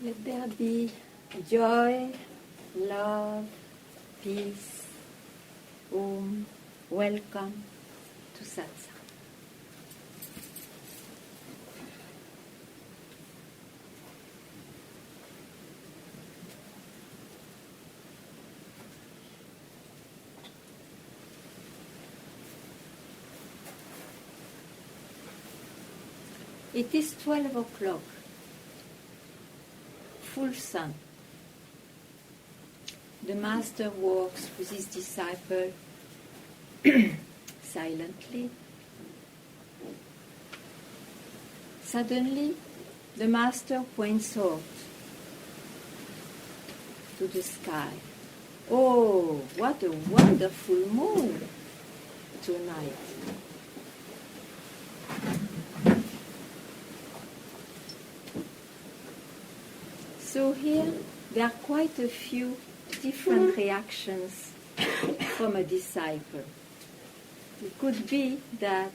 Let there be joy, love, peace, welcome to Satsang. It is 12 o'clock, full sun. The Master walks with his disciple silently. Suddenly, the Master points out to the sky. Oh, what a wonderful moon tonight. So here, there are quite a few different reactions from a disciple. It could be that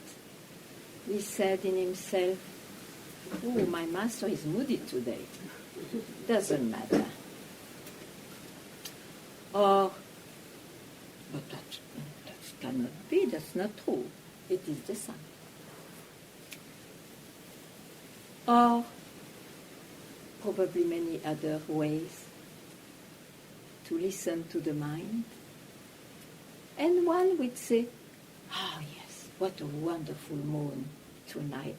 he said in himself, oh, my master is moody today. Doesn't matter. Or, but that cannot be, that's not true. It is the sun. Or, probably many other ways to listen to the mind. And one would say, ah, yes, what a wonderful moon tonight,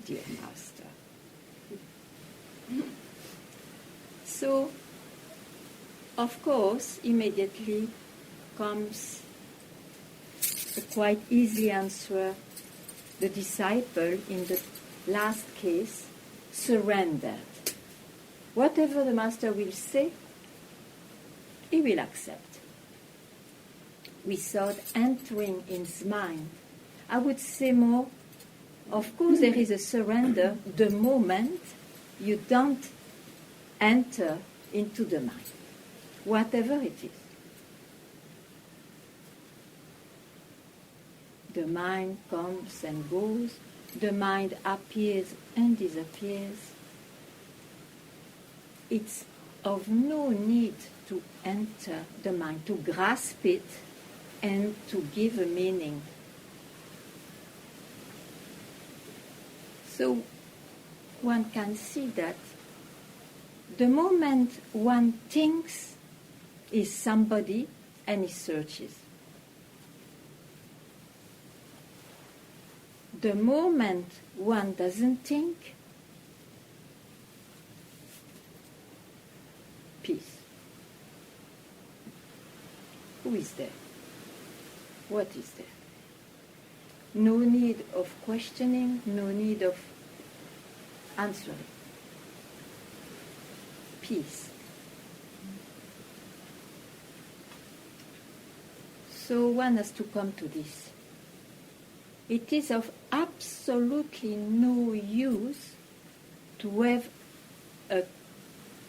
dear Master. So, of course, immediately comes a quite easy answer. The disciple, in the last case, surrendered. Whatever the Master will say, he will accept. Without entering in his mind. I would say more, of course there is a surrender the moment you don't enter into the mind, whatever it is. The mind comes and goes, the mind appears and disappears. It's of no need to enter the mind, to grasp it and to give a meaning. So one can see that the moment one thinks is somebody and he searches. The moment one doesn't think, peace. Who is there? What is there? No need of questioning, no need of answering. Peace. So one has to come to this. It is of absolutely no use to have a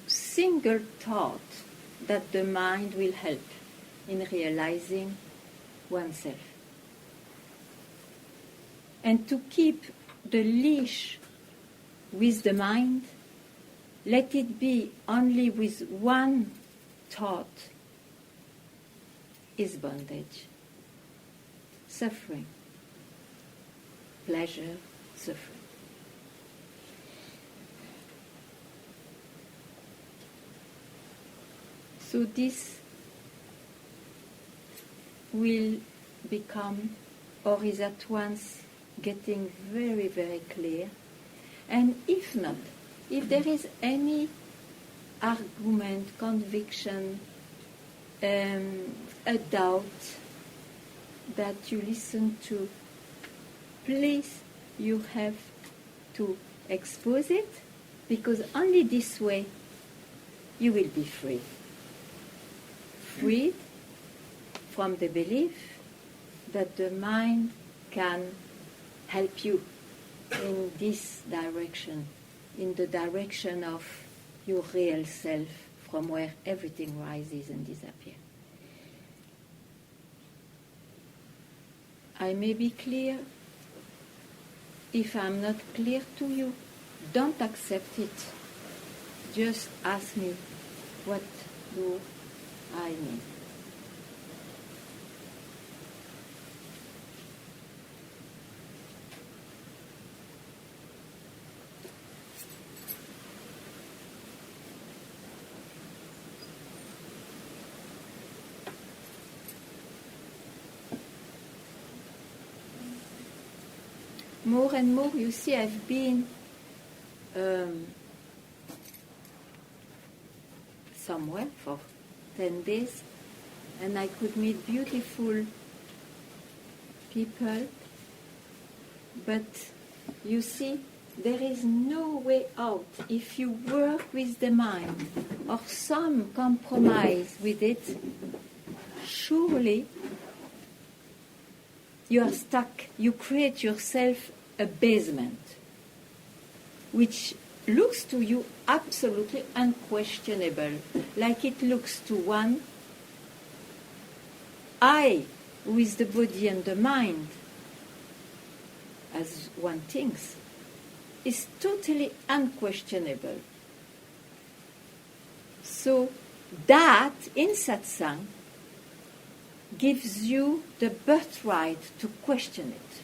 single thought that the mind will help in realizing oneself. And to keep the leash with the mind, let it be only with one thought, is bondage, suffering, pleasure, suffering. So this will become, or is at once getting very, very clear. And if not, if there is any argument, conviction, a doubt that you listen to, please, you have to expose it, because only this way you will be free. Freed from the belief that the mind can help you in this direction, in the direction of your real self, from where everything rises and disappears. I may be clear. If I'm not clear to you, don't accept it. just ask me, what do I mean? More and more, you see, I've been somewhere for 10 days, and I could meet beautiful people, but you see, there is no way out. If you work with the mind or some compromise with it, surely you are stuck. You create yourself a basement, which looks to you absolutely unquestionable, like it looks to one. I, who is the body and the mind, as one thinks, is totally unquestionable. So that, in satsang, gives you the birthright to question it.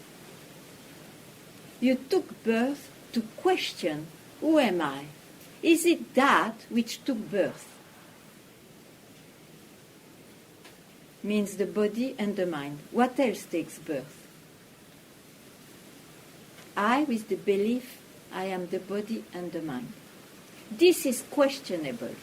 You took birth to question, who am I? Is it that which took birth? Means the body and the mind. What else takes birth? I, with the belief, I am the body and the mind. This is questionable.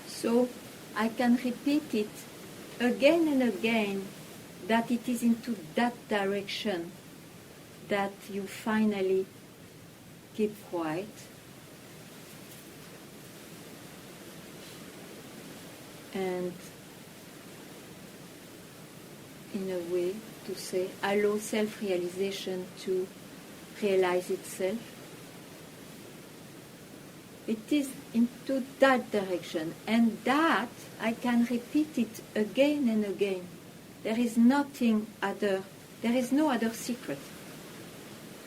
So I can repeat it again and again, that it is into that direction that you finally keep quiet. And in a way to say, allow self-realization to realize itself. It is into that direction, and that I can repeat it again and again. There is nothing other, there is no other secret,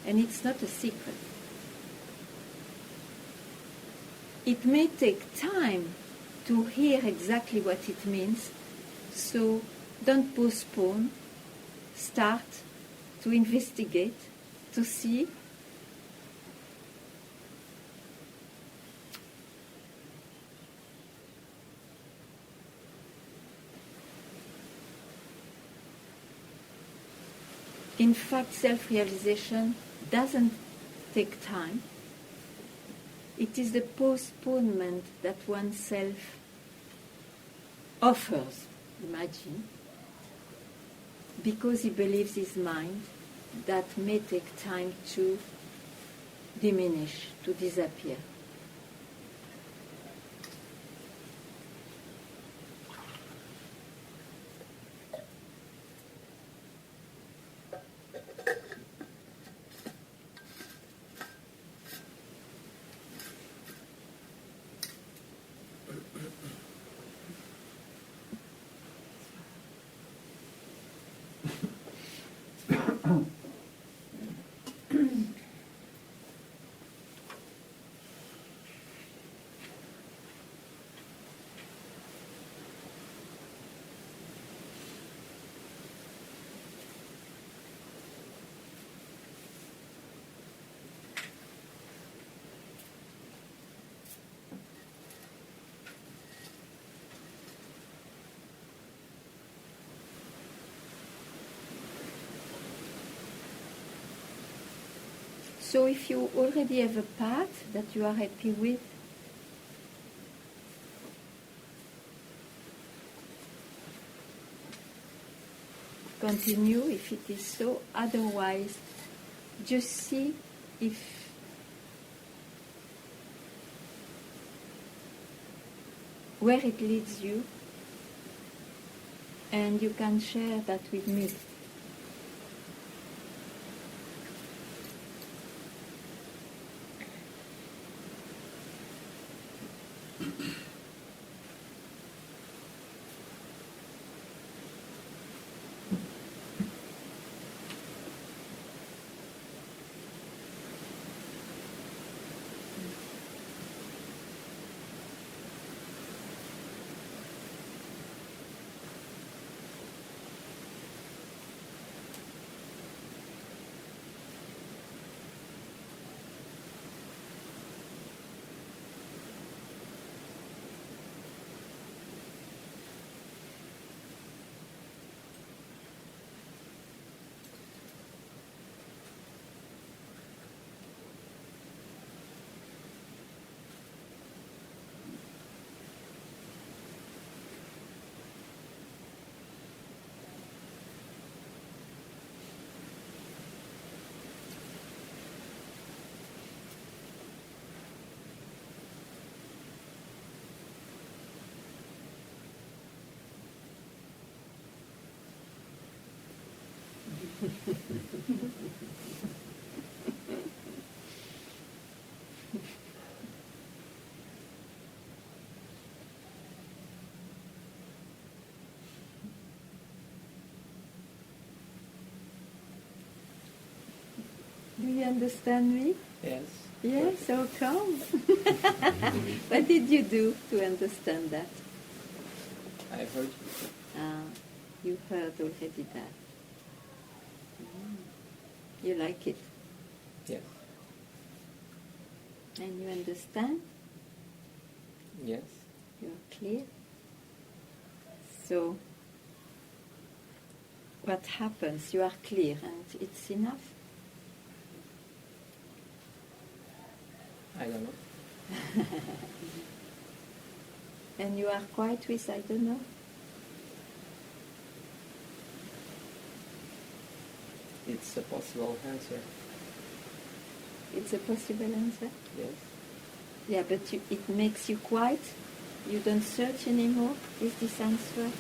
and it's not a secret. It may take time to hear exactly what it means, so don't postpone, start to investigate, to see. In fact, self-realization doesn't take time. It is the postponement that oneself offers, imagine, because he believes his mind that may take time to diminish, to disappear. So if you already have a path that you are happy with, continue if it is so. Otherwise, just see if where it leads you, and you can share that with me. Do you understand me? Yes. Yes, so come. What did you do to understand that? I heard you. You heard already that. You like it? Yes. And you understand? Yes. You're clear? So, what happens? You are clear and it's enough? I don't know. And you are quiet with, I don't know? It's a possible answer. It's a possible answer? Yes. Yeah, but it makes you quiet? You don't search anymore with this answer?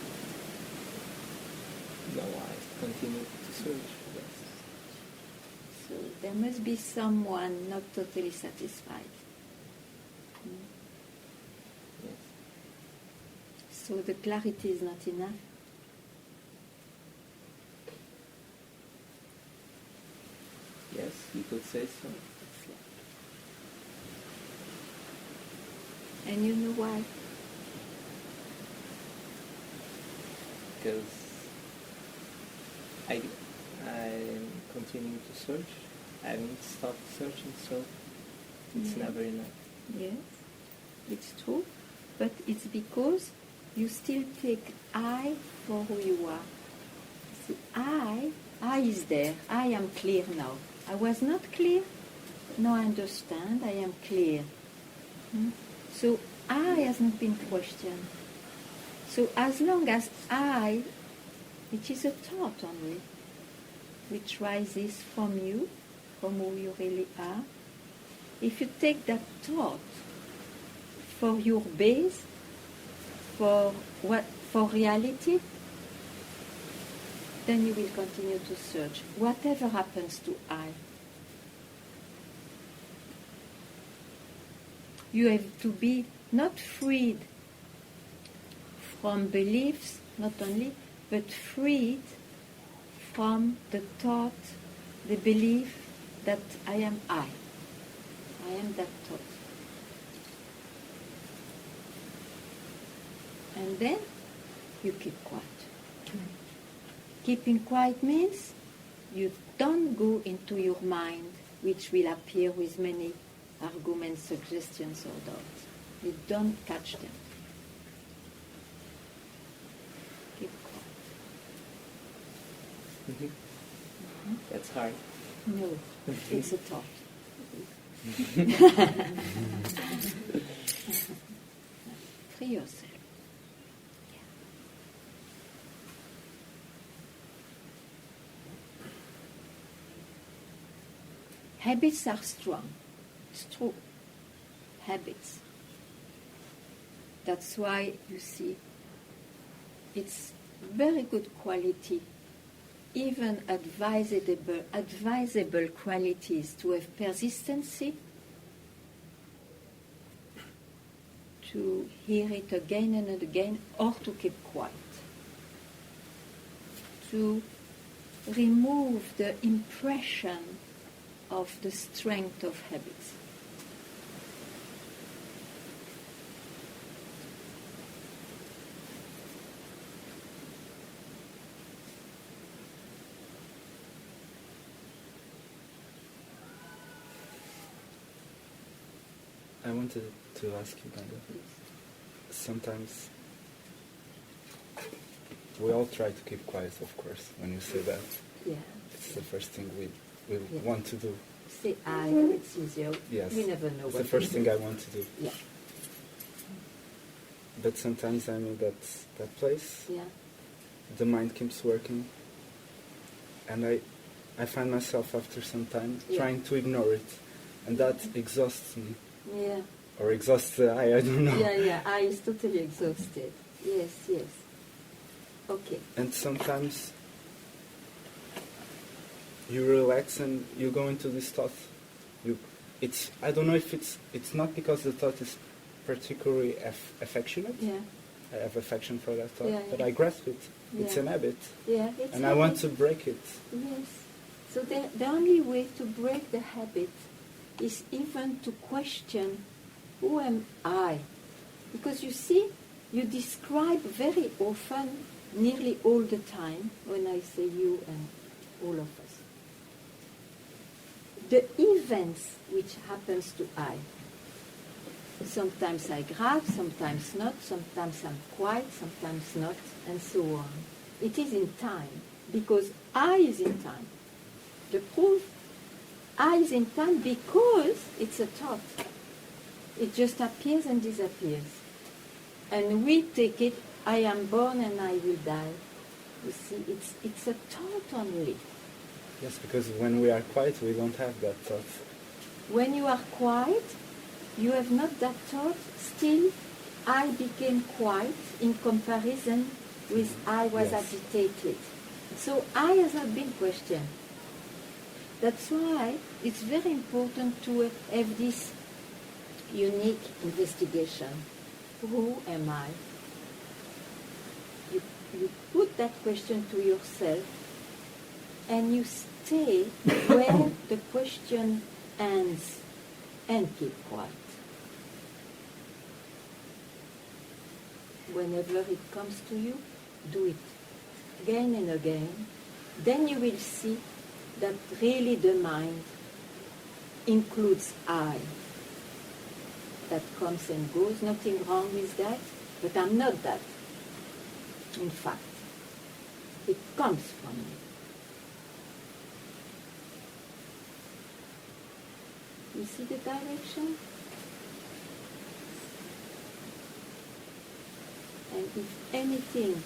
No, I continue to search. Yes. So there must be someone not totally satisfied. Yes. So the clarity is not enough? Yes, you could say so. And you know why? Because I'm continuing to search. I haven't stopped searching, so it's Yeah. never enough. Yes, it's true, but it's because you still take I for who you are. See, I is there. I am clear now. I was not clear. Now I understand. I am clear. So I has not been questioned. So as long as I, which is a thought only, which rises from you, from who you really are, if you take that thought for your base, for reality, then you will continue to search. Whatever happens to I, you have to be not freed from beliefs, not only, but freed from the thought, the belief that I am I. I am that thought. And then you keep quiet. Keeping quiet means you don't go into your mind, which will appear with many arguments, suggestions, or doubts. You don't catch them. Keep quiet. That's hard. No, it's a thought. Free yourself. Habits are strong. It's true. Habits. That's why, you see, it's very good quality, even advisable qualities to have persistency, to hear it again and again, or to keep quiet. To remove the impression of the strength of habits. I wanted to ask you, Ganga. Sometimes we all try to keep quiet, of course, when you say that. Yeah. It's the first thing we want to do. Say I, it's easier. Yes. We never know it's what the first thing I want to do. Yeah. But sometimes I'm in that place. Yeah. The mind keeps working. And I find myself after some time trying to ignore it. And that exhausts me. Yeah. Or exhausts the I don't know. Yeah, I is totally exhausted. Yes. Okay. And sometimes you relax and you go into this thought. I don't know if it's not because the thought is particularly affectionate. Yeah. I have affection for that thought, Yeah, but yeah. I grasp it. It's Yeah. an habit, Yeah, it's and I want to break it. Yes. So the only way to break the habit is even to question, who am I? Because you see, you describe very often, nearly all the time, when I say you and all of us, the events which happens to I. Sometimes I grab, sometimes not, sometimes I'm quiet, sometimes not, and so on. It is in time, because I is in time. The proof, I is in time because it's a thought. It just appears and disappears. And we take it, I am born and I will die. You see, it's a thought only. Yes, because when we are quiet, we don't have that thought. When you are quiet, you have not that thought. Still, I became quiet in comparison with I was Yes. agitated. So I has not been questioned. That's why it's very important to have this unique investigation. Who am I? You put that question to yourself and you stay where the question ends and keep quiet. Whenever it comes to you, do it again and again. Then you will see that really the mind includes I. That comes and goes, nothing wrong with that, but I'm not that. In fact, it comes from me. You see the direction? And if anything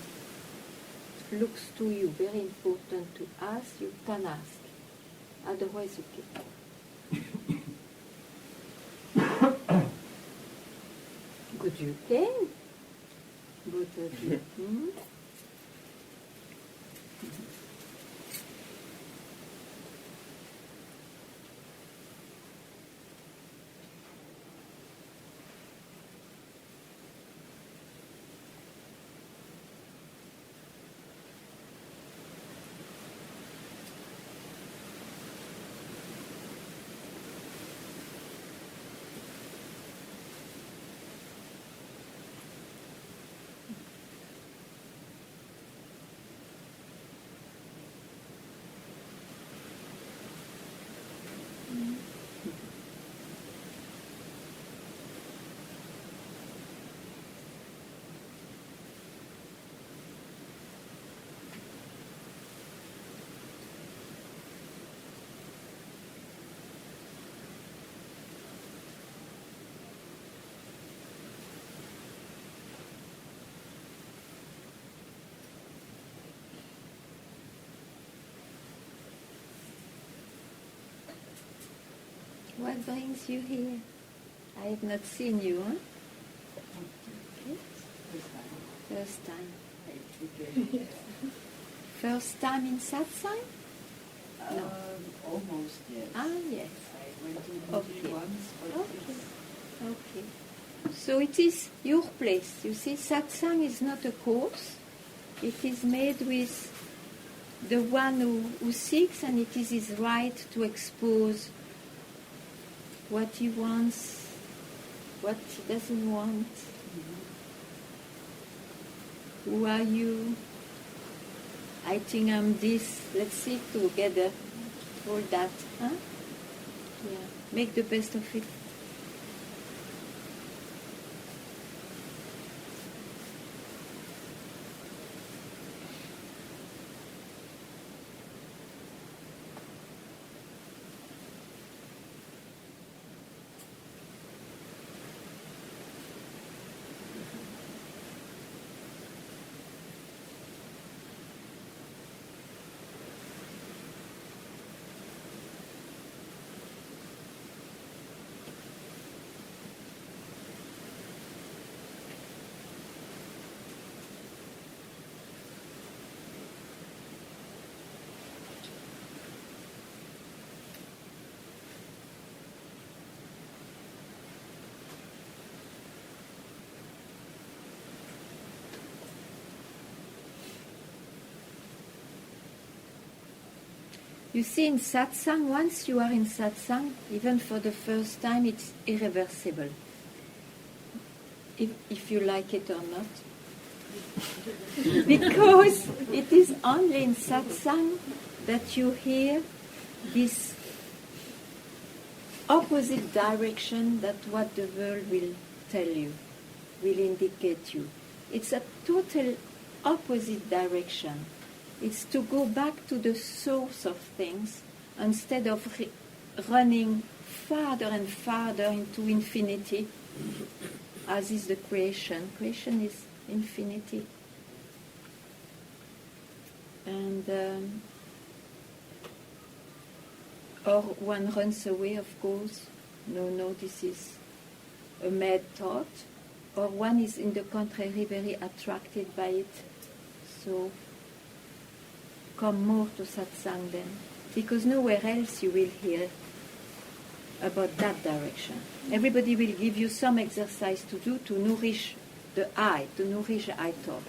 looks to you very important to ask, you can ask. Otherwise, you keep. Good, you can. Both of you. Hmm? What brings you here? I have not seen you, huh? Okay. First time. First time in satsang? No. Almost, yes. Ah, yes. I went to Okay. India once, but Okay. Okay. So it is your place. You see, satsang is not a course. It is made with the one who seeks, and it is his right to expose what he wants, what he doesn't want. Who are you? I think I'm this. Let's see together. All that. Huh? Yeah. Make the best of it. You see, in satsang, once you are in satsang, even for the first time, it's irreversible. If you like it or not. Because it is only in satsang that you hear this opposite direction that what the world will tell you, will indicate you. It's a total opposite direction. It's to go back to the source of things instead of running farther and farther into infinity, as is the creation. Creation is infinity. And or one runs away, of course. No, this is a mad thought. Or one is, in the contrary, very attracted by it. So come more to satsang then, because nowhere else you will hear about that direction. Everybody will give you some exercise to do to nourish the I, to nourish the I thought.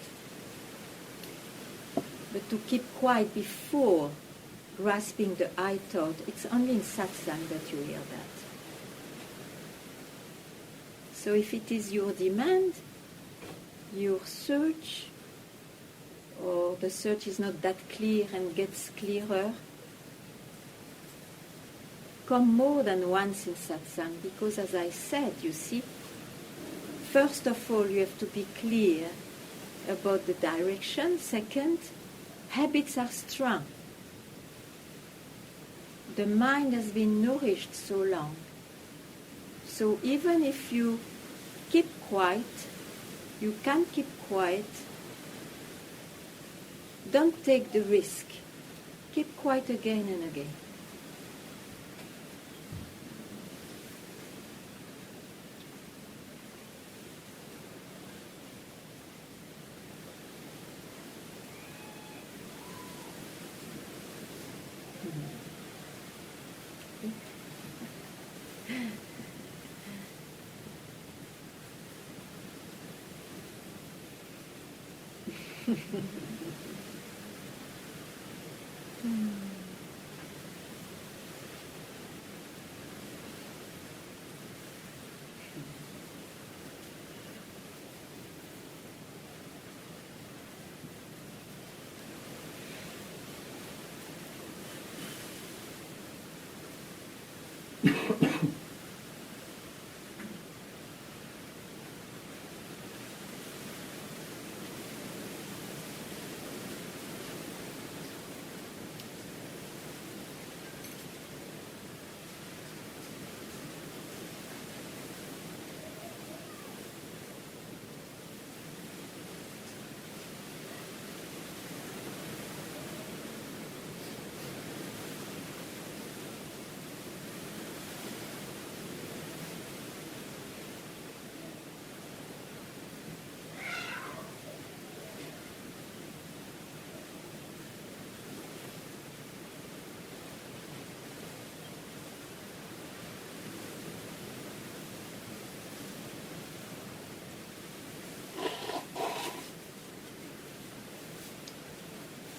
But to keep quiet before grasping the I thought, it's only in satsang that you hear that. So if it is your demand, your search, or the search is not that clear and gets clearer, come more than once in satsang, because as I said, you see, first of all you have to be clear about the direction. Second, habits are strong. The mind has been nourished so long. So even if you keep quiet, you can keep quiet, don't take the risk. Keep quiet again and again.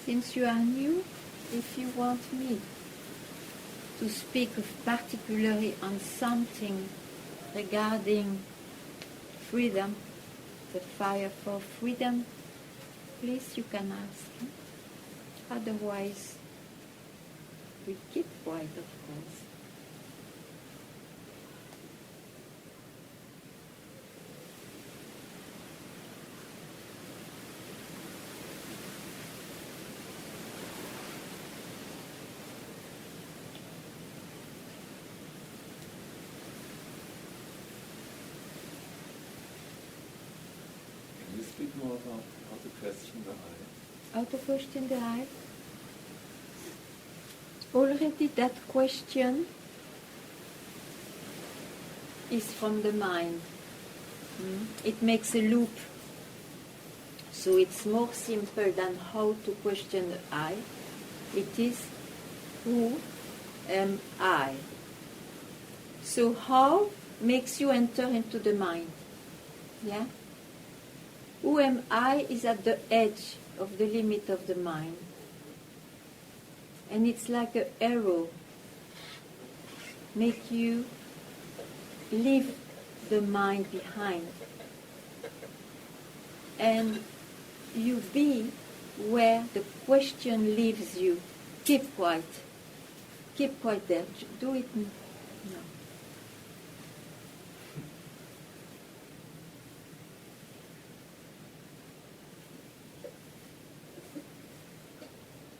Since you are new, if you want me to speak particularly on something regarding freedom, the fire for freedom, please you can ask. Otherwise, we keep quiet, of course. Speak more about how to question the I. How to question the I? Already that question is from the mind. It makes a loop. So it's more simple than how to question the I. It is who am I? So how makes you enter into the mind. Yeah? Who am I is at the edge of the limit of the mind. and it's like an arrow, make you leave the mind behind, and you be where the question leaves you. Keep quiet there. Do it now.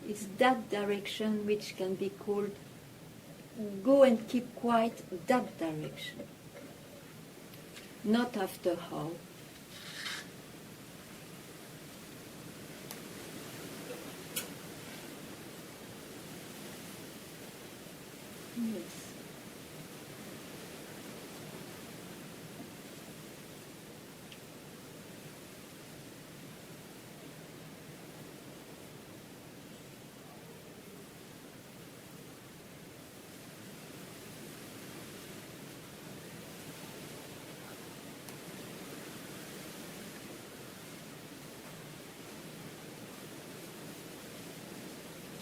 It's that direction which can be called go and keep quiet, that direction. Not after how. Yes.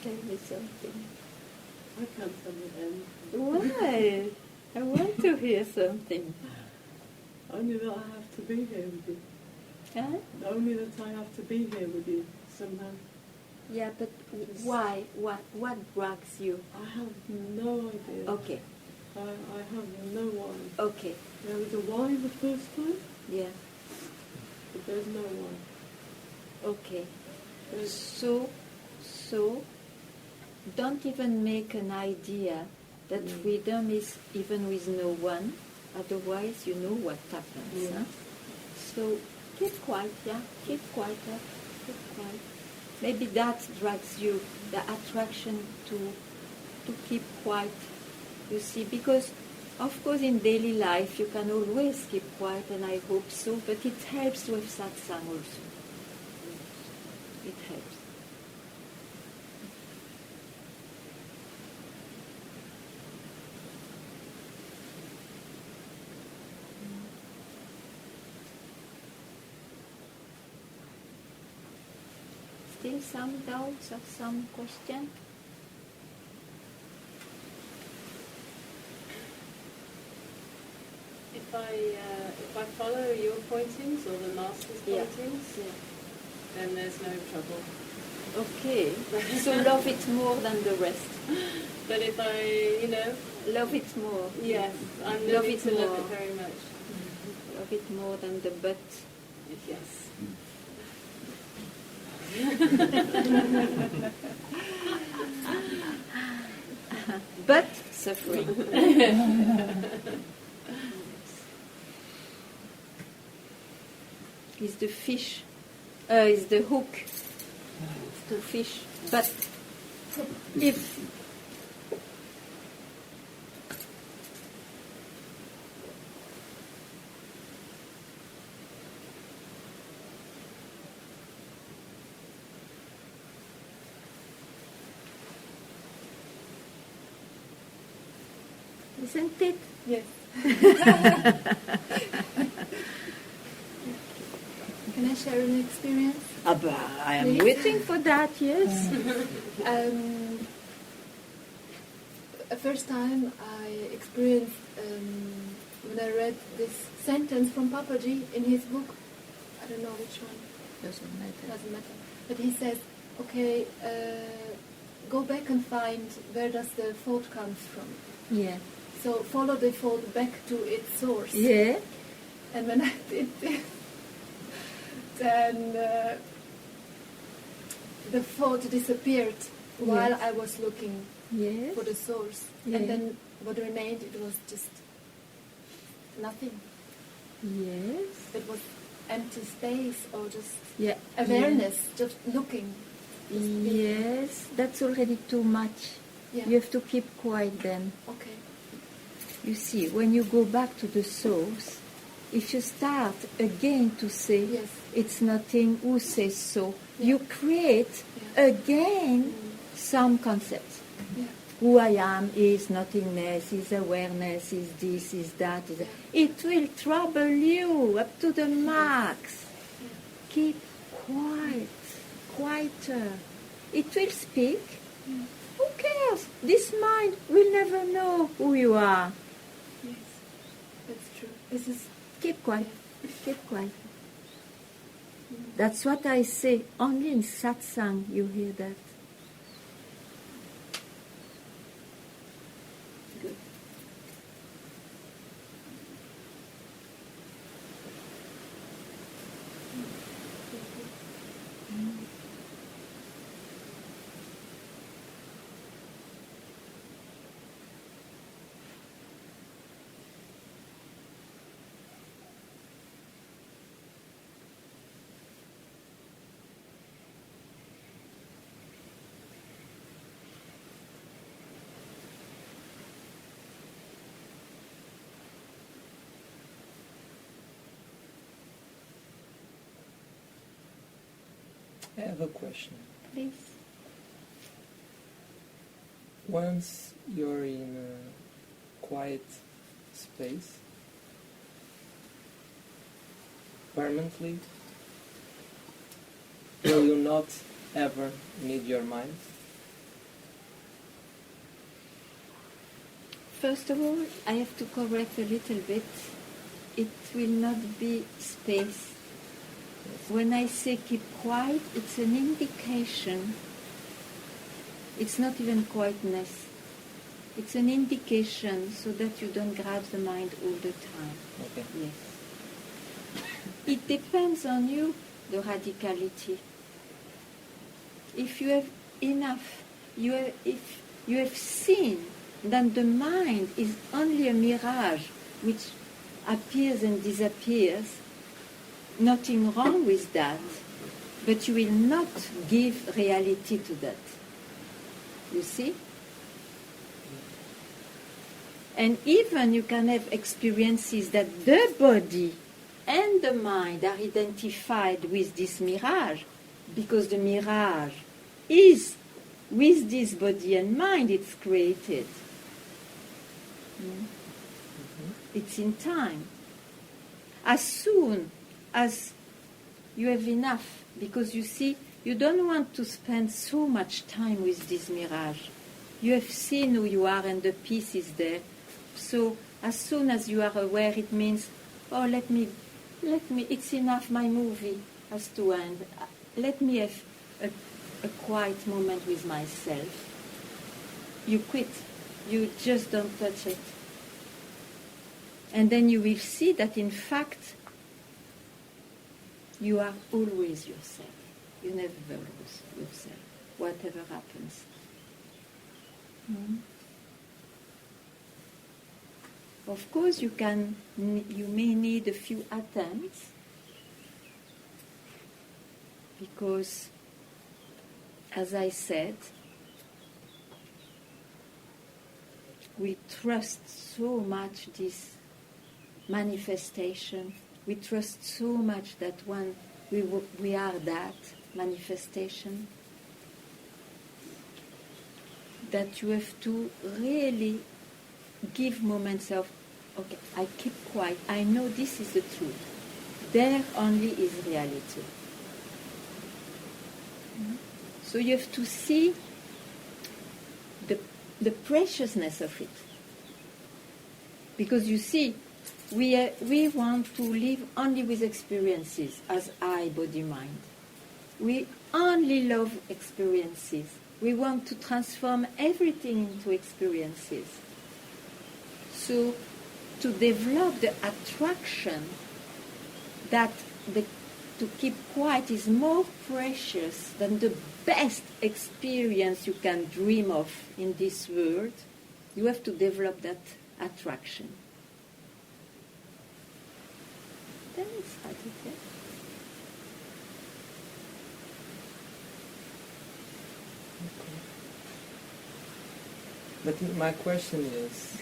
Tell me something. I can't tell you then. Why? I want to hear something. Only that I have to be here with you. Huh? Only that I have to be here with you somehow. Yeah, but why? What drags you? I have no idea. Okay, I have no why. okay, There was a why the first time, yeah, but there's no why. okay. There's, So, don't even make an idea that freedom is even with no one, otherwise you know what happens. Yeah. Huh? So, keep quiet, yeah, keep quiet, yeah, keep quiet. Maybe that drags you, the attraction to keep quiet, you see, because of course in daily life you can always keep quiet, and I hope so, but it helps with satsang also. It helps. Still some doubts or some question? If I follow your pointings or the master's Yeah. pointings, then there's no trouble. Okay, so love it more than the rest. But if Love it more. yes, I'm Love learning it to love more. it very much. Love it more than the but. Yes. But suffering. Is the fish, is the hook to fish. But if isn't it? Yes. Can I share an experience? I am waiting for that, yes. The first time I experienced when I read this sentence from Papaji in his book, I don't know which one, Doesn't matter. doesn't matter, but he says, okay, go back and find where does the thought comes from. Yeah. So follow the thought back to its source. Yeah. And when I did this, then the thought disappeared while Yes. I was looking Yes. for the source. Yeah. And then what remained, it was just nothing. Yes. It was empty space or just Yeah. awareness, just looking. Yes. That's already too much. Yeah. You have to keep quiet then. Okay. You see, when you go back to the source, if you start again to say, Yes. it's nothing, who says so, Yeah. you create Yeah. again some concepts. Yeah. Who I am is nothingness, is awareness, is this, is that. Is that. It will trouble you up to the max. Keep quiet, quieter. It will speak, Who cares? This mind will never know who you are. Yes, that's true. This is Keep quiet. Keep quiet. That's what I say. Only in satsang you hear that. Good. I have a question. Please. Once you're in a quiet space, permanently, will you not ever need your mind? First of all, I have to correct a little bit. It will not be space. When I say keep quiet, it's an indication. It's not even quietness. It's an indication so that you don't grab the mind all the time. Okay. Yes. It depends on you, the radicality. If you have enough, if you have seen that the mind is only a mirage which appears and disappears, nothing wrong with that, but you will not give reality to that. You see? And even you can have experiences that the body and the mind are identified with this mirage, because the mirage is with this body and mind it's created. It's in time. As soon as you have enough, because you see, you don't want to spend so much time with this mirage. You have seen who you are and the peace is there. So as soon as you are aware, it means, oh, let me, it's enough, my movie has to end. Let me have a quiet moment with myself. You quit. You just don't touch it. And then you will see that in fact, you are always yourself. You never lose yourself, whatever happens. Of course, you may need a few attempts, because, as I said, we trust so much this manifestation. We trust so much that we are that manifestation, that you have to really give moments of, okay, I keep quiet, I know this is the truth. There only is reality. So you have to see the preciousness of it. Because you see, we want to live only with experiences as I, body, mind. We only love experiences. We want to transform everything into experiences. So to develop the attraction that to keep quiet is more precious than the best experience you can dream of in this world, you have to develop that attraction. Then it's radical. But my question is,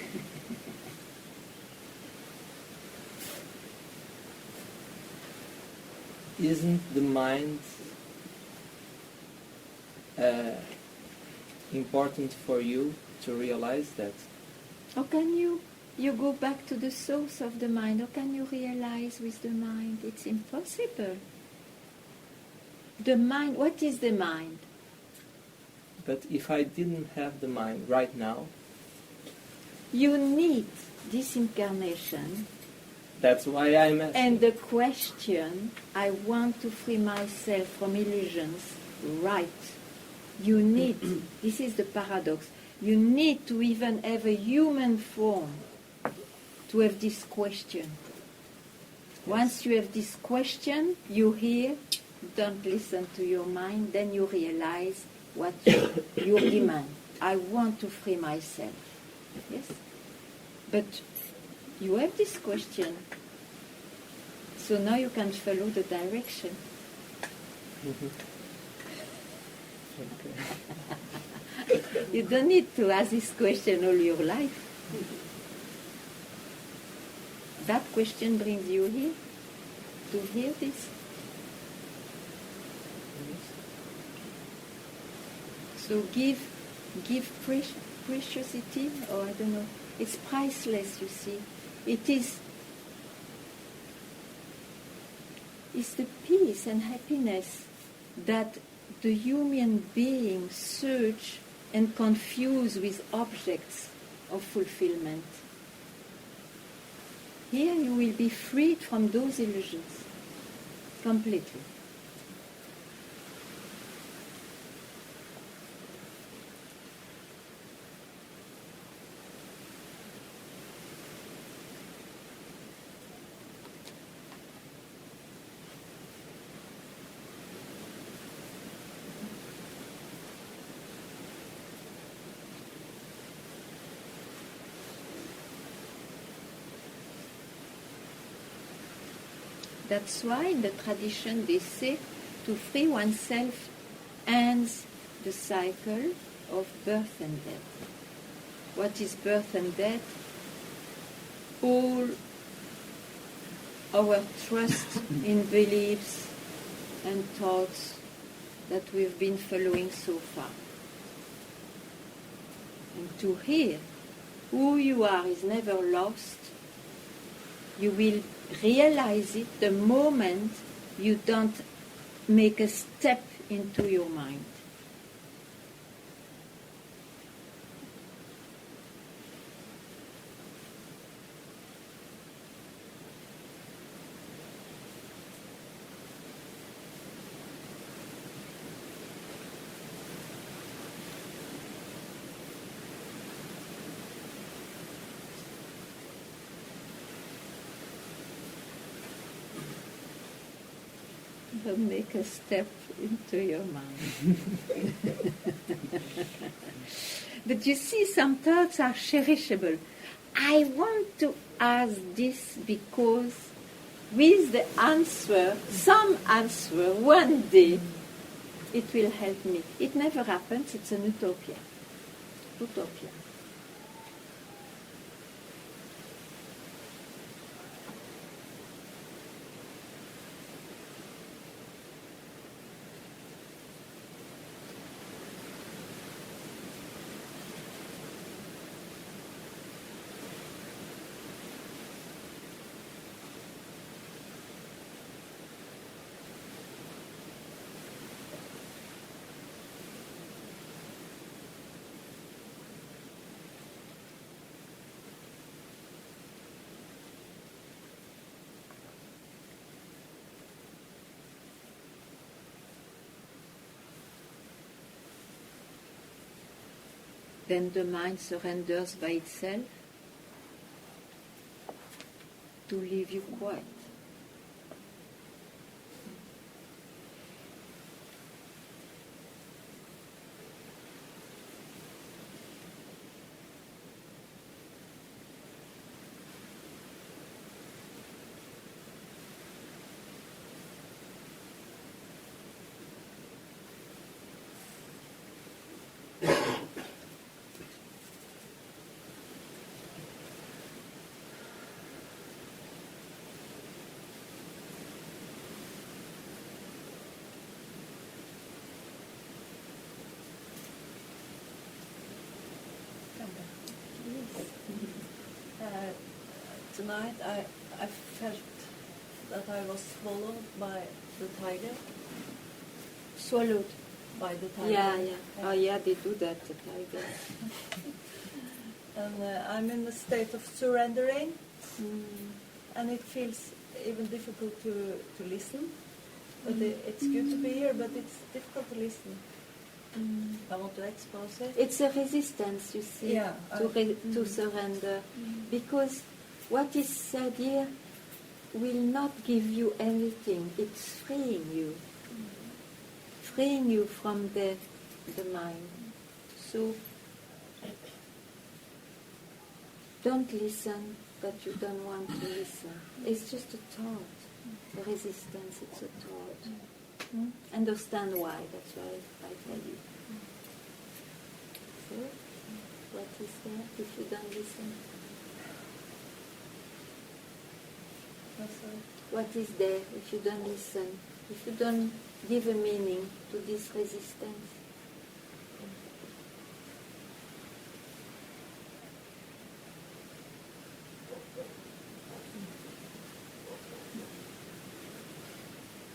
isn't the mind important for you to realize that? How can you go back to the source of the mind? How can you realize with the mind? It's impossible. The mind, what is the mind? But if I didn't have the mind right now, You need this incarnation that's why I'm asking. and the question, I want to free myself from illusions, right. You need, this is the paradox, you need to even have a human form to have this question. Once you have this question, you hear, don't listen to your mind, then you realize what your demand. I want to free myself. Yes? But you have this question. So now you can follow the direction. Okay. You don't need to ask this question all your life. That question brings you here to hear this. So give preciosity, or I don't know. It's priceless, you see. It's the peace and happiness that the human being search and confuse with objects of fulfillment. Here you will be freed from those illusions completely. That's why in the tradition they say to free oneself ends the cycle of birth and death. What is birth and death? All our trust in beliefs and thoughts that we've been following so far. And to hear who you are is never lost. You will realize it the moment you don't make a step into your mind. Don't make a step into your mind. But you see, some thoughts are cherishable. I want to ask this because with the answer, some answer, one day, it will help me. It never happens, it's an utopia. Utopia. Then the mind surrenders by itself to leave you quiet. Tonight I felt that I was swallowed by the tiger. Swallowed. by the tiger. Yeah. Oh, yeah, they do that, the tiger. And I'm in a state of surrendering, Mm. and it feels even difficult to listen. But it's good to be here, but it's difficult to listen. I want to expose it. It's a resistance, you see, Yeah, to surrender. Because what is said here will not give you anything. It's freeing you. Freeing you from the mind. So don't listen, but you don't want to listen. It's just a thought. The resistance, it's a thought. Understand why, that's why I tell you. So, what is there if you don't listen? What is there if you don't listen? If you don't give a meaning to this resistance?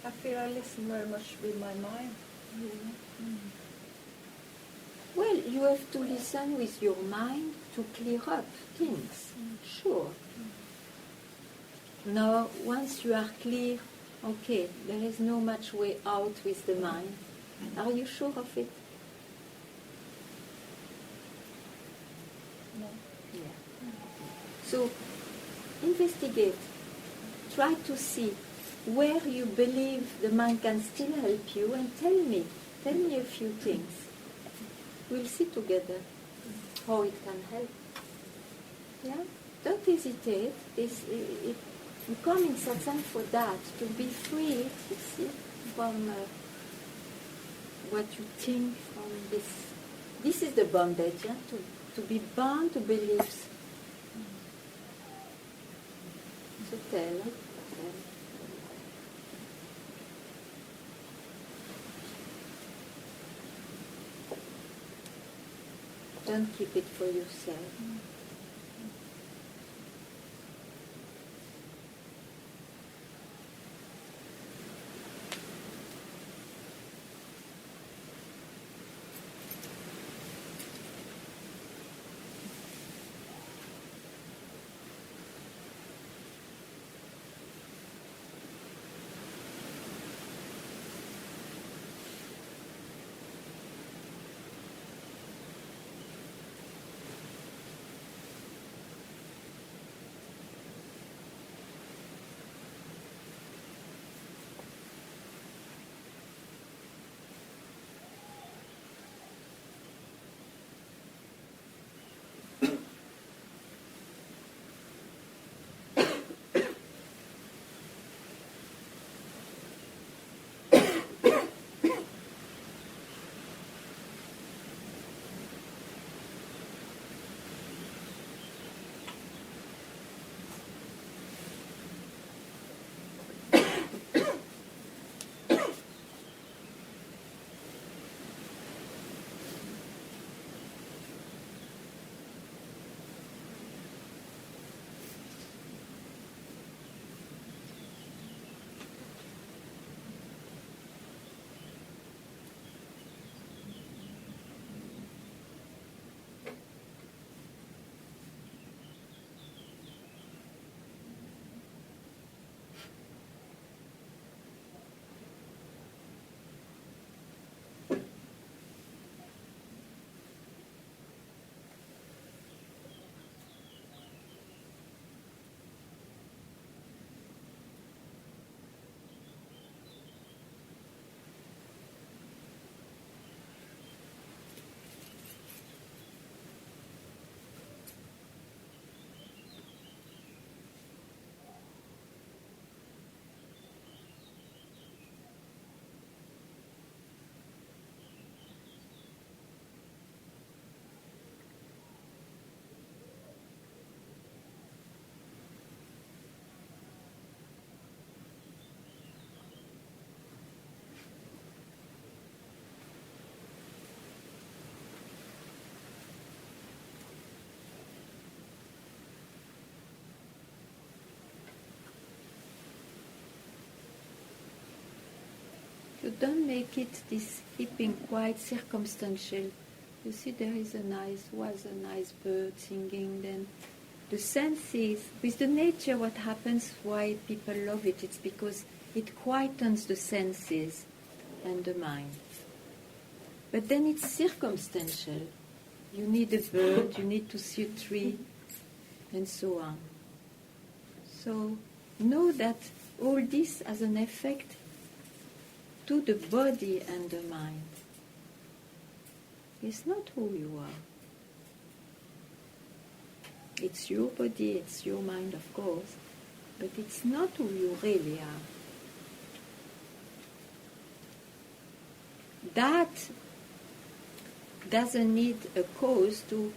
I feel I listen very much with my mind. Well, you have to listen with your mind to clear up things, sure. Now, once you are clear, okay, there is no much way out with the mind. Are you sure of it? No. Yeah. So, investigate. Try to see where you believe the mind can still help you, and tell me a few things. We'll see together how it can help. Yeah? Don't hesitate. You come in satsang for that, to be free, you see, from what you think, from this. This is the bondage, yeah? To be bound to beliefs. So tell. Don't keep it for yourself. So don't make it this heaping quite circumstantial. You see, there is was a nice bird singing, then the senses, with the nature, what happens, why people love it, it's because it quietens the senses and the mind. But then it's circumstantial. You need a bird, you need to see a tree, and so on. So know that all this has an effect to the body and the mind. It's not who you are. It's your body, it's your mind, of course, but it's not who you really are. That doesn't need a cause to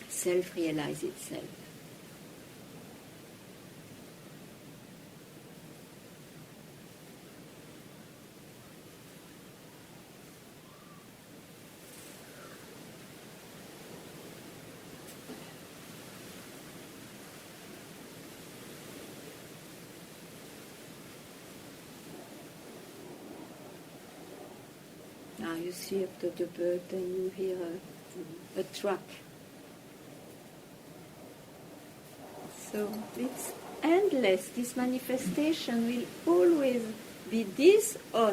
self-realize itself. Now you see after the bird, then you hear a truck. So it's endless. This manifestation will always be this or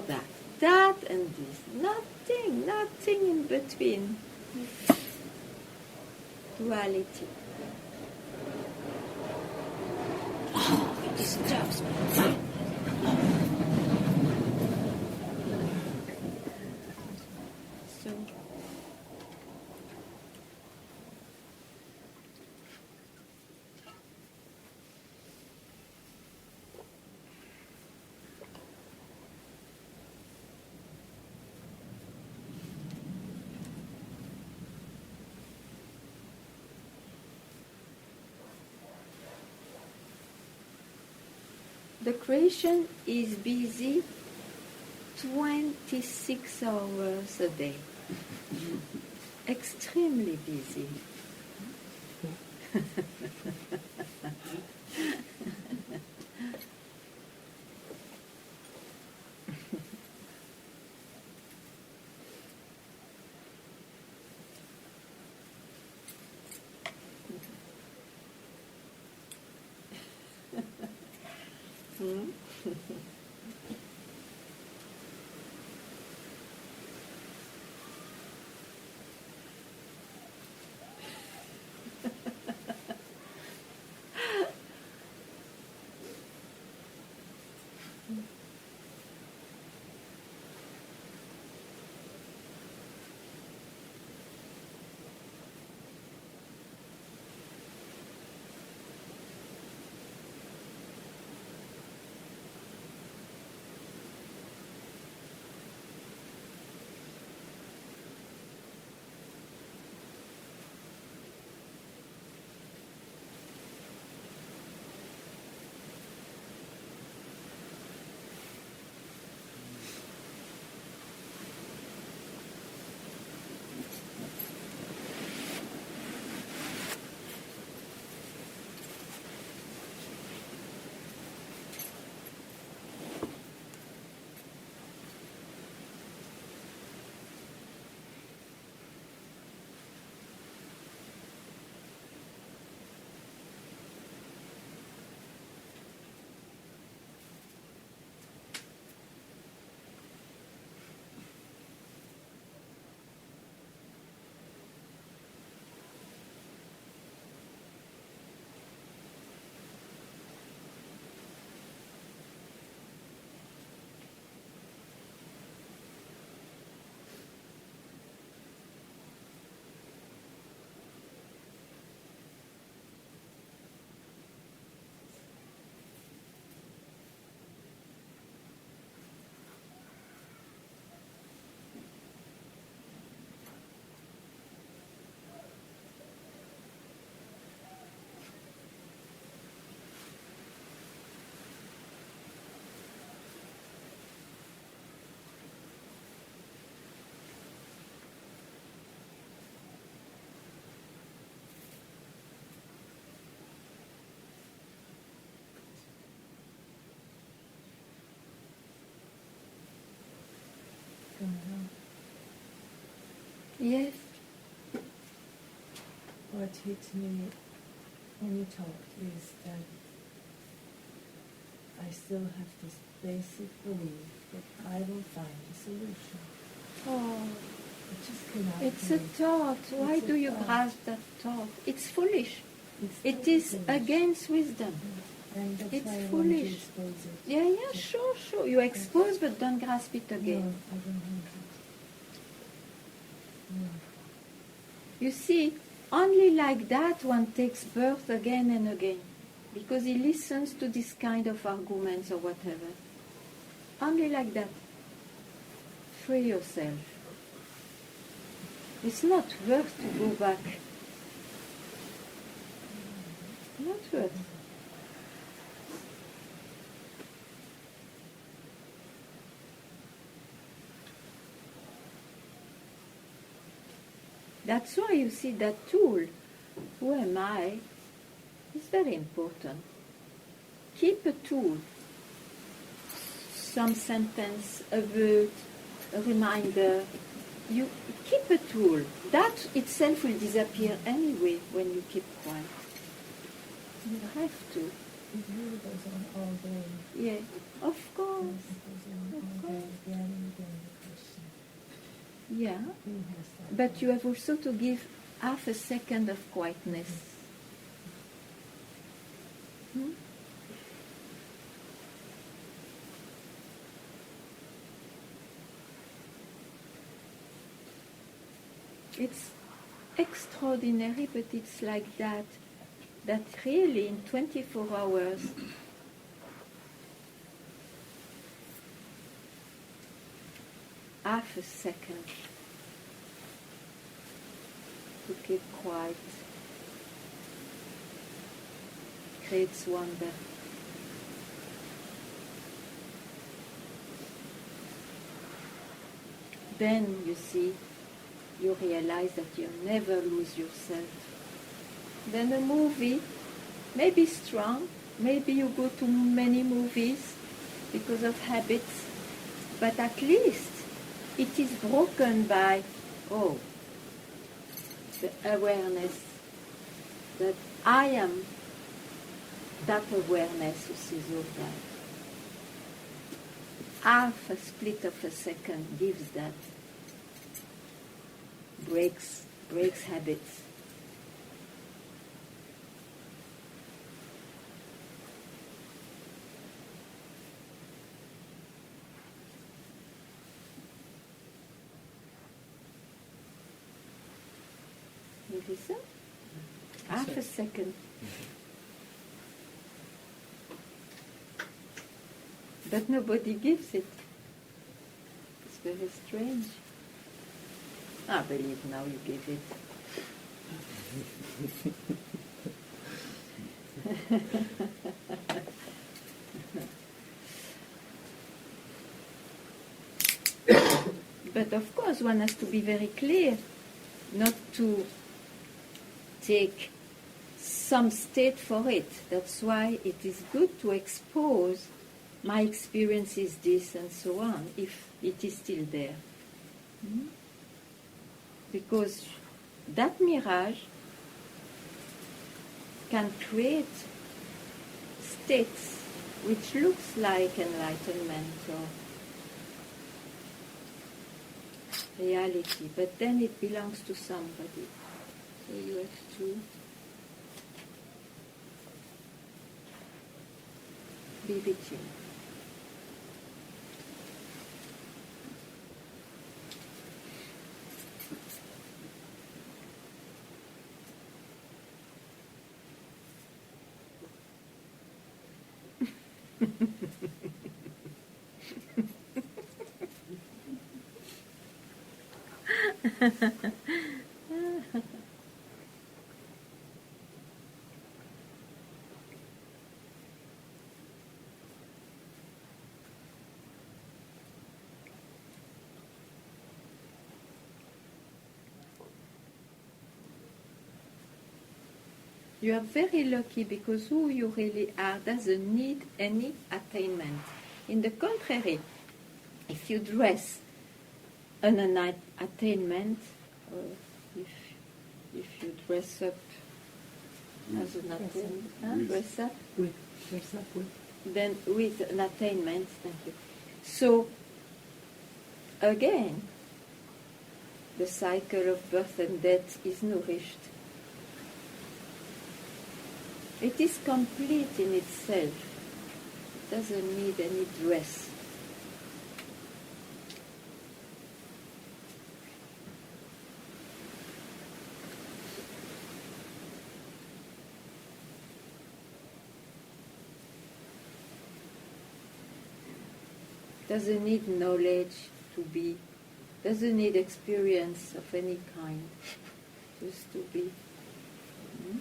that and this. Nothing in between. Duality. It disturbs me. So the creation is busy 26 hours a day. Extremely busy. Yes. What hit me when you talked is that I still have this basic belief that I will find a solution. Oh, It just came out it's to a me. thought. Why It's a do you thought. grasp that thought? It's foolish. It's It totally is foolish. against wisdom. And that's it's why I want to foolish. expose it. Yeah, sure. You expose, but don't grasp it No, again. I don't want it. No. You see, only like that one takes birth again and again, because he listens to this kind of arguments or whatever. Only like that. Free yourself. It's not worth to go back. Not worth. That's why you see that tool, who am I, is very important. Keep a tool, some sentence, a word, a reminder. You keep a tool. That itself will disappear anyway when you keep quiet. You have to. It really goes on all day. Yeah, of course. It goes on Of all day, course. again and again, the question. Yeah, Who has that? but you have also to give half a second of quietness. Hmm? It's extraordinary, but it's like that. That really in 24 hours, half a second to keep quiet creates wonder. Then you see, you realize that you never lose yourself. Then a movie may be strong, maybe you go to many movies because of habits, but at least it is broken by, the awareness that I am that awareness who sees all that. Half a split of a second gives that, breaks habits. You listen? Half a second. But nobody gives it. It's very strange. I believe now you give it. But of course one has to be very clear not to take some state for it. That's why it is good to expose my experience is this and so on, if it is still there. Because that mirage can create states which looks like enlightenment or reality, but then it belongs to somebody. So you have to be vigilant. You are very lucky because who you really are doesn't need any attainment. In the contrary, if you dress an attainment, if you dress up as an attainment, dress up, Oui, dress up, oui. then with an attainment, thank you. So, again, the cycle of birth and death is nourished. It is complete in itself. It doesn't need any dress. Doesn't need knowledge to be, doesn't need experience of any kind, just to be. Hmm?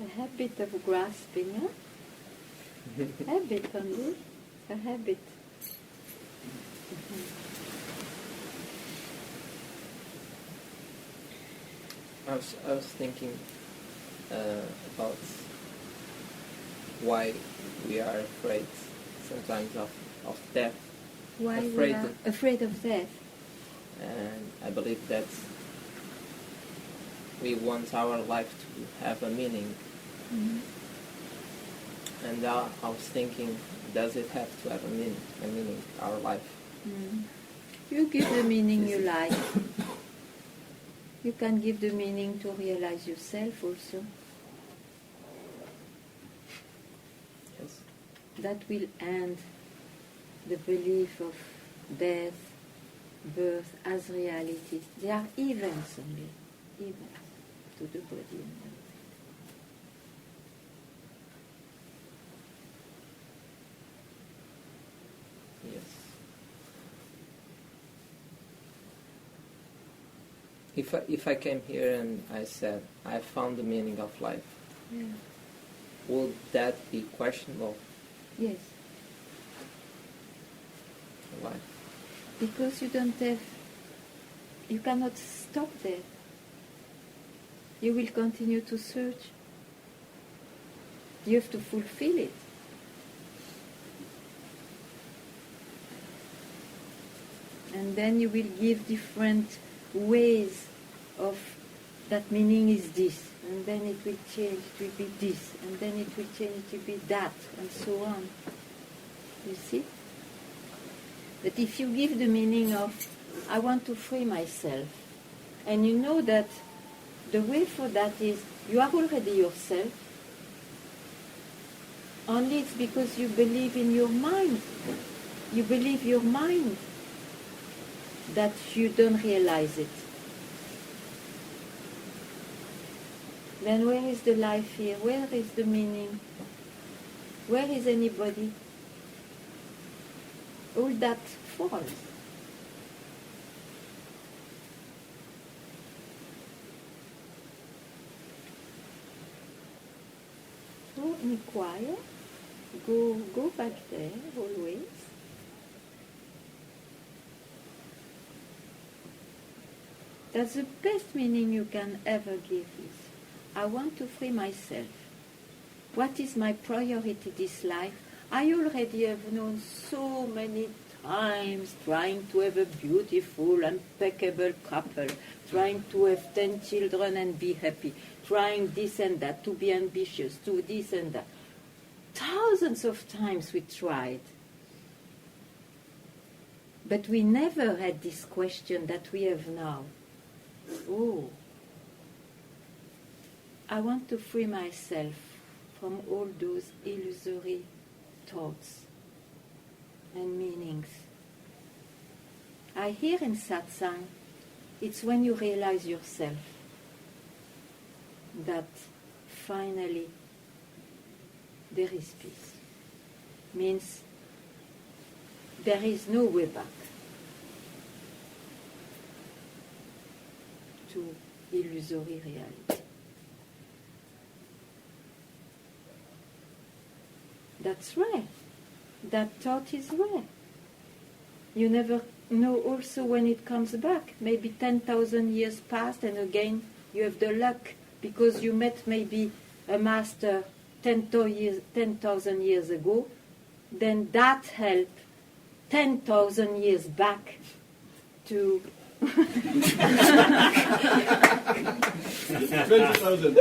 A habit of grasping, huh? Habit only, a habit. I was thinking about why we are afraid sometimes of death. Why Afraid we are of- afraid of death? And I believe that we want our life to have a meaning. Mhm. And I was thinking, does it have to have a meaning, our life? Mm. You give the meaning you like. You can give the meaning to realize yourself also. Yes. That will end the belief of death, birth as reality. They are events only, events to the body and mind. Yes. If I came here and I said, I found the meaning of life, Yeah. would that be questionable? Yes, Why? because you cannot stop there. You will continue to search. You have to fulfill it. And then you will give different ways of that meaning is this, and then it will change, it will be this, and then it will change, it will be that, and so on. You see? But if you give the meaning of, I want to free myself, and you know that the way for that is, you are already yourself, only it's because you believe in your mind. You believe your mind that you don't realize it. Then where is the life here? Where is the meaning? Where is anybody? All that falls. So inquire, go back there always. That's the best meaning you can ever give is, I want to free myself. What is my priority this life? I already have known so many times trying to have a beautiful, impeccable couple, trying to have 10 children and be happy, trying this and that, to be ambitious, to this and that. Thousands of times we tried. But we never had this question that we have now. Oh, I want to free myself from all those illusory thoughts and meanings. I hear in satsang, it's when you realize yourself that finally there is peace. Means there is no way back to illusory reality. That's rare. That thought is rare. You never know also when it comes back. Maybe 10,000 years passed and again you have the luck because you met maybe a master 10,000 years ago. Then that helped 10,000 years back to 20,000.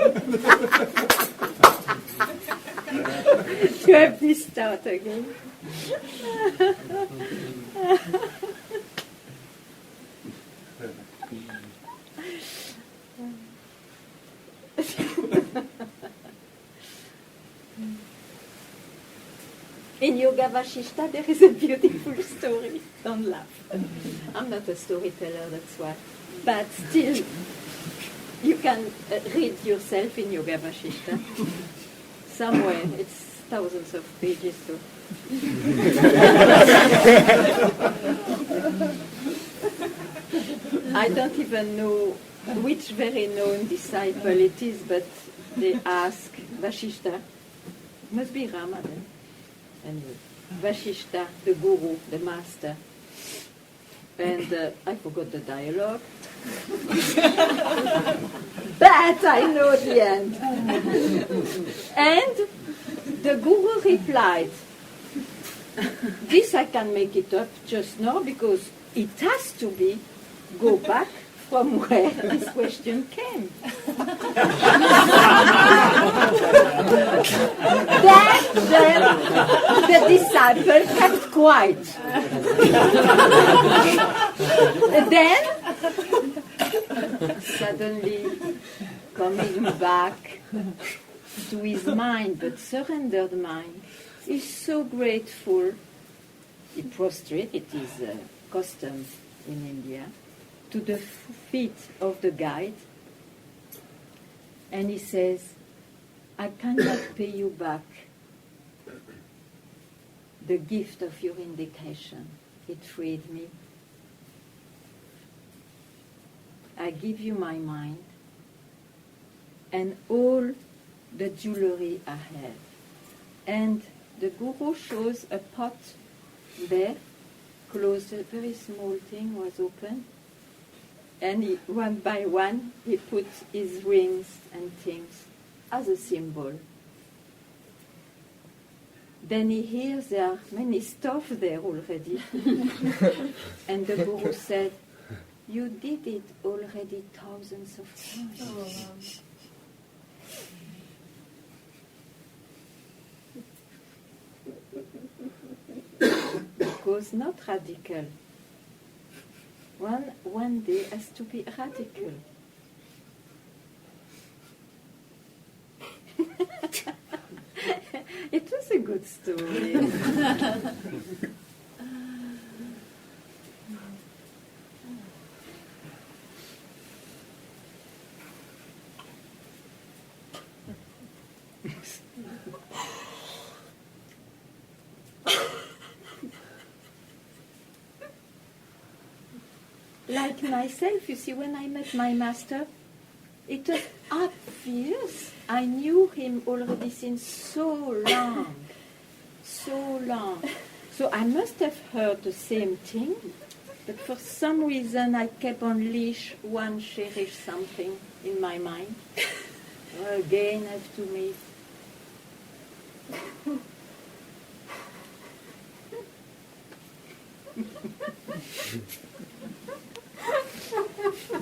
to have this thought again. In Yoga Vashishta there is a beautiful story. Don't laugh. I'm not a storyteller, that's why. But still, you can read yourself in Yoga Vashishta. Somewhere, it's thousands of pages. So. I don't even know which very known disciple it is, but they ask Vashishta, must be Rama then. Anyway, Vashishta, the guru, the master. And I forgot the dialogue. But I know the end. And the guru replied, this I can make it up just now because it has to be go back from where this question came. Then the disciple kept quiet. Then, suddenly coming back to his mind, but surrendered mind, is so grateful. He prostrated, it is a custom in India, to the feet of the guide, and he says, I cannot pay you back the gift of your indication. It freed me. I give you my mind and all the jewelry I have. And the guru shows a pot there, closed, a very small thing was open. And he, one by one, he put his rings and things as a symbol. Then he hears there are many stuff there already. And the guru said, you did it already thousands of times. Oh, wow. Because not radical. One day has to be radical. It was a good story. Like myself, you see, when I met my master, it was obvious. I knew him already since so long. So I must have heard the same thing, but for some reason I kept on leash one cherished something in my mind. Again I have to meet.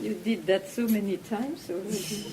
You did that so many times already.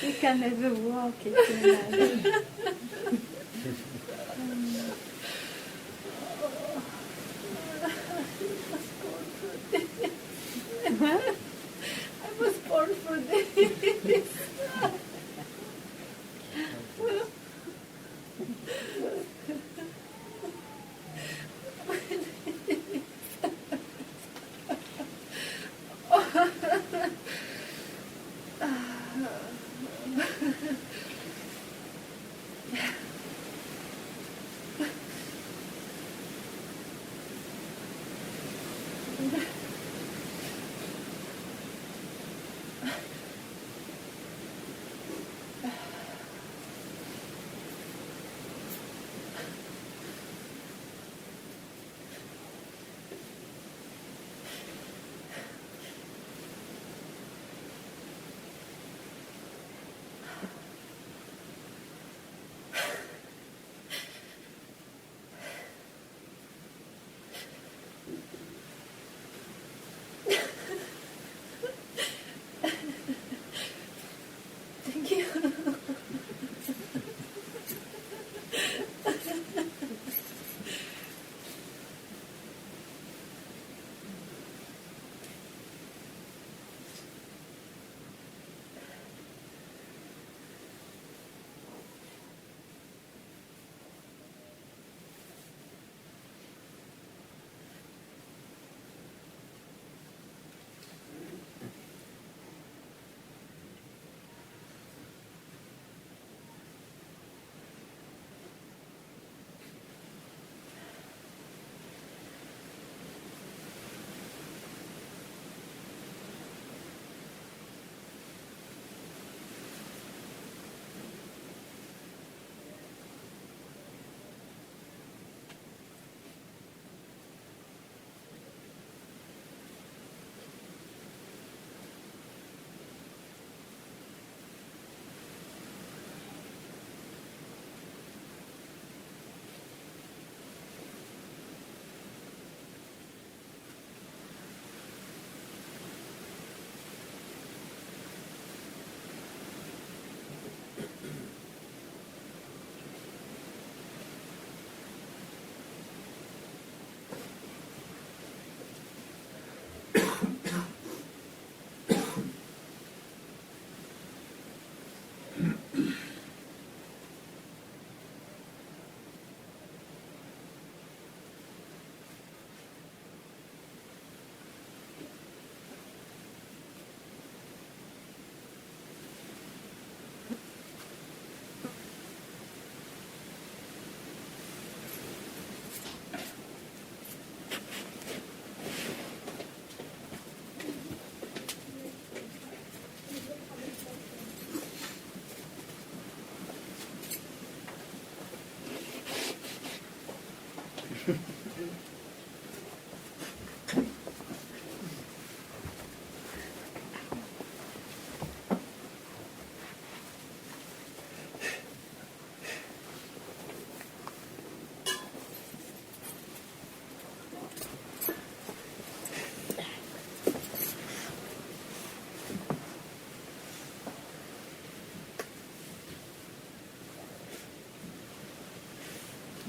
You can never walk it. I was born for this. Thank you.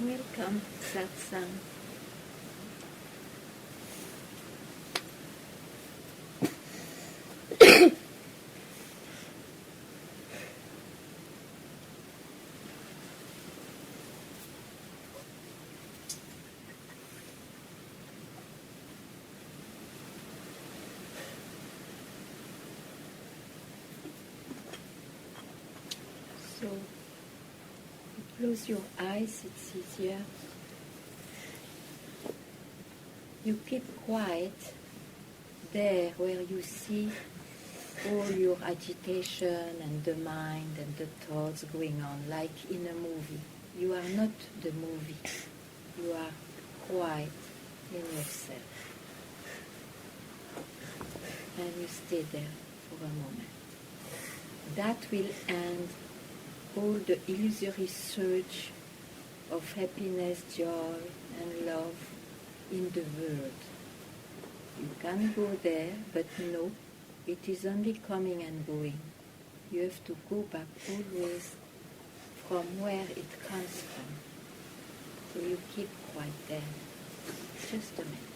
Welcome, Satsang. So, close your eyes, it's easier. You keep quiet there where you see all your agitation and the mind and the thoughts going on, like in a movie. You are not the movie. You are quiet in yourself. And you stay there for a moment. That will end all the illusory surge of happiness, joy, and love in the world. You can go there, but no, it is only coming and going. you have to go back always from where it comes from. So you keep quiet there. Just a minute.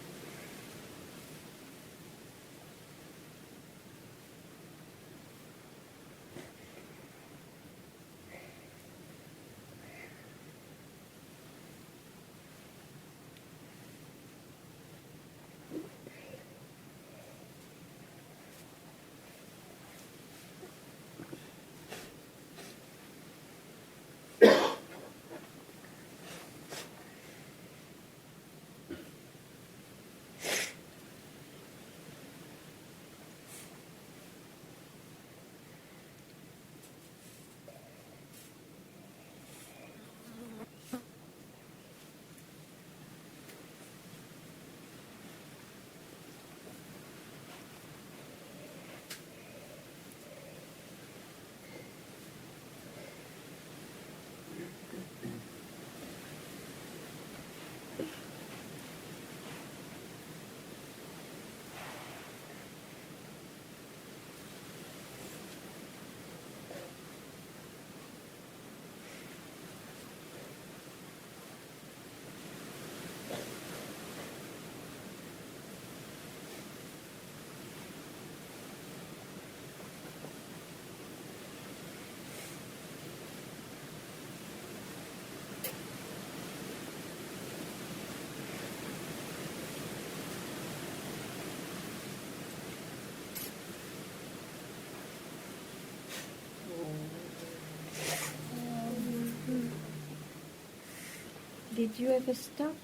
Did you ever stop?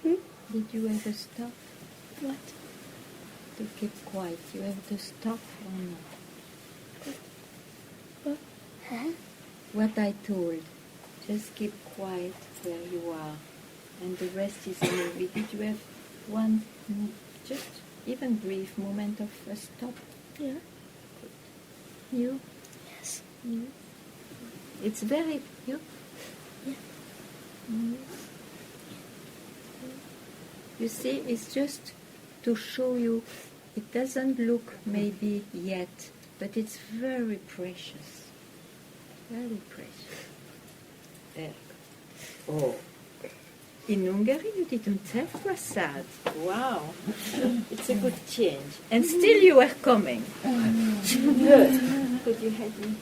Did you ever stop? What? To keep quiet. You have to stop or not? What? Huh? What I told. Just keep quiet where you are. And the rest is a movie. Did you have one, just even brief moment of a stop? Yeah. You? Yes. You? It's very... You? Yeah. You see, it's just to show you, it doesn't look maybe yet, but it's very precious. Very precious. There. Oh. In Hungary you didn't have prasad. Wow. It's a good change. And still you were coming. Good. Could you have me?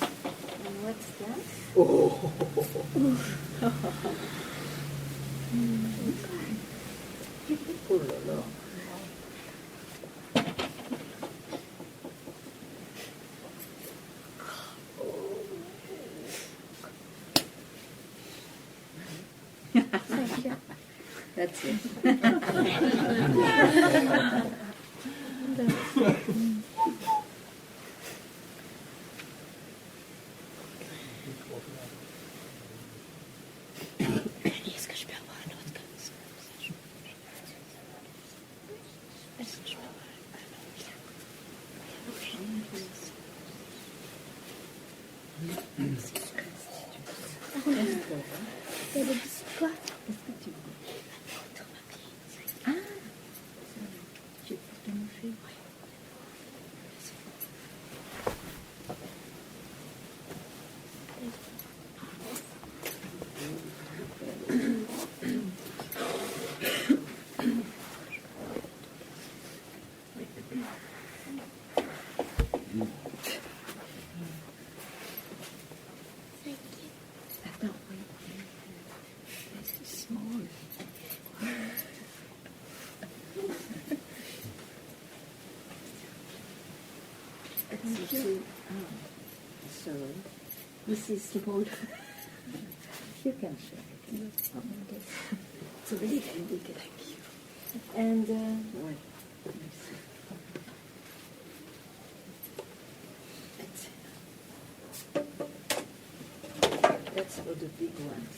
And what's that? Oh. Oh la la. That's it. Est-ce que je peux avoir un autre comme ça? Est-ce que je peux avoir un autre? Quoi? Qu'est-ce que tu veux? Ah, tu peux te manger? Attends, oui. It's small. So, this is small. You can share it. No problem. It's really big. Thank you. And, well, let me see. That's for the big ones.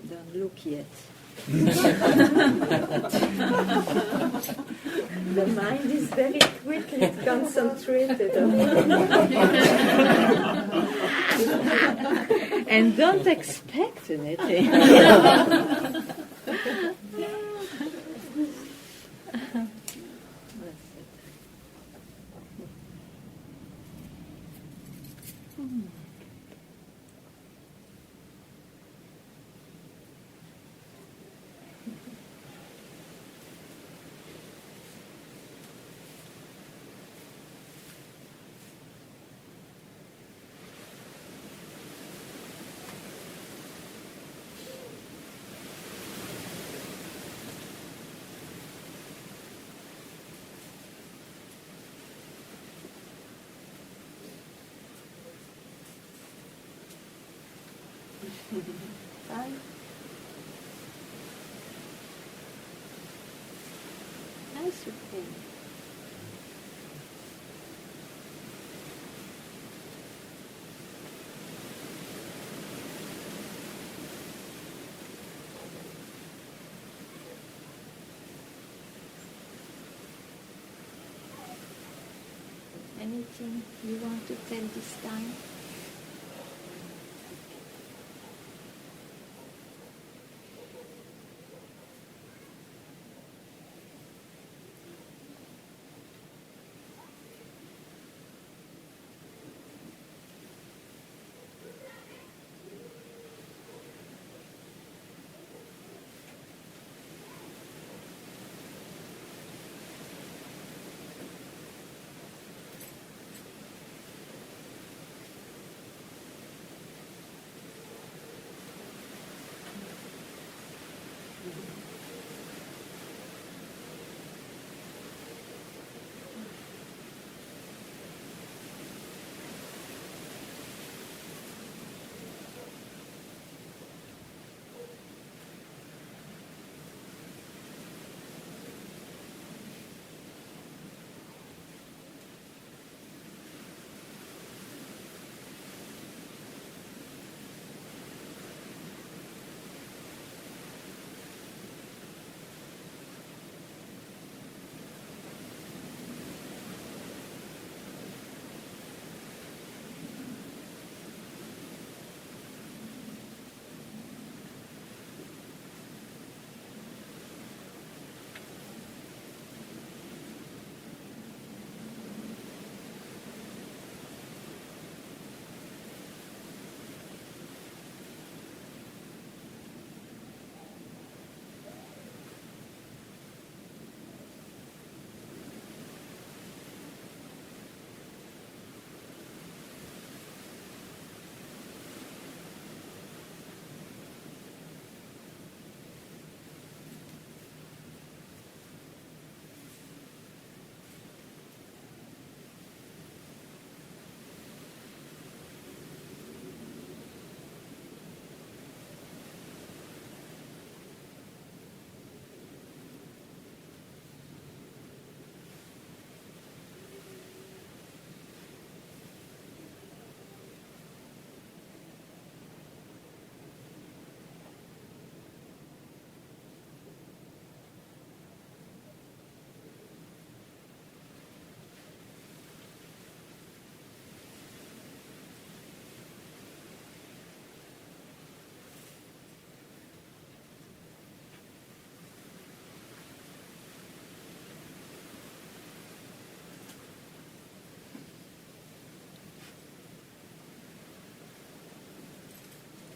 Don't look yet. The mind is very quickly concentrated on and don't expect anything. Bye. Nice routine. Anything you want to tell this time?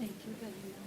Thank you very much.